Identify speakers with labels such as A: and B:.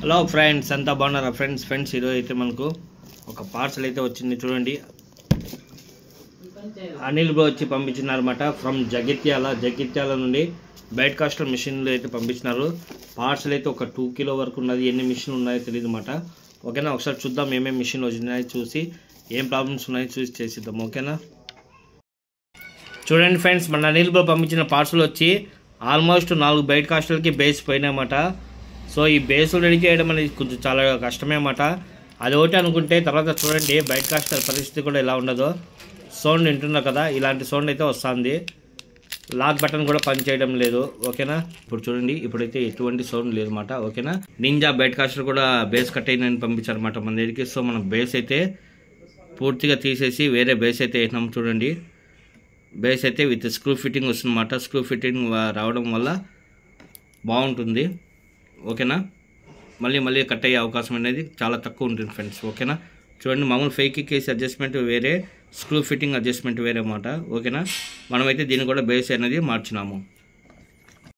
A: Hello friends, అంతా బాగున్నారా friends ఈరోజు అయితే మనకు ఒక పార్సల్ అయితే వచ్చింది. చూడండి, అనిల్ బ్రో వచ్చి పంపించినారన్నమాట ఫ్రమ్ జగిత్యాల నుండి బైట్ కాస్టర్ మిషన్లు అయితే పంపించినారు. పార్సల్ అయితే ఒక 2 కిలో వరకు ఉన్నది. ఎన్ని మిషన్ ఉన్నాయో తెలియదు అన్నమాట. ఓకేనా, ఒకసారి చూద్దాం ఏమేమి మిషన్ వచ్చినాయో చూసి ఏం ప్రాబ్లమ్స్ ఉన్నాయో చూసి చేసిద్దాం. ఓకేనా, చూడండి ఫ్రెండ్స్, మన అనిల్ బ్రో పంపించిన పార్సల్ వచ్చి ఆల్మోస్ట్ 4 బైట్ కాస్టర్లకి బేస్ పోయినాయన్నమాట. సో ఈ బేస్లు రెడీ చేయడం అనేది కొంచెం చాలా కష్టమే అన్నమాట. అది ఒకటి అనుకుంటే తర్వాత చూడండి బైట్ కాస్టర్ పరిస్థితి కూడా ఎలా ఉండదో. సౌండ్ వింటున్నారు కదా, ఇలాంటి సౌండ్ అయితే వస్తుంది. లాక్ బటన్ కూడా పని చేయడం లేదు. ఓకేనా, ఇప్పుడు చూడండి, ఇప్పుడైతే ఎటువంటి సౌండ్ లేదు అన్నమాట. ఓకేనా, నింజా బైట్ కాస్టర్ కూడా బేస్ కట్ అయిందని పంపించారన్నమాట మన దగ్గరికి. సో మనం బేస్ అయితే పూర్తిగా తీసేసి వేరే బేస్ అయితే వేసినాం. చూడండి, బేస్ అయితే విత్ స్క్రూ ఫిట్టింగ్ వస్తుందన్నమాట. స్క్రూ ఫిట్టింగ్ రావడం వల్ల బాగుంటుంది. ఓకేనా, మళ్ళీ కట్ అయ్యే అవకాశం అనేది చాలా తక్కువ ఉంటుంది ఫ్రెండ్స్. ఓకేనా, చూడండి, మామూలు ఫేక్ కేస్ అడ్జస్ట్మెంట్ వేరే, స్క్రూ ఫిట్టింగ్ అడ్జస్ట్మెంట్ వేరే అన్నమాట. ఓకేనా, మనమైతే దీన్ని కూడా బేస్ అనేది మార్చినాము.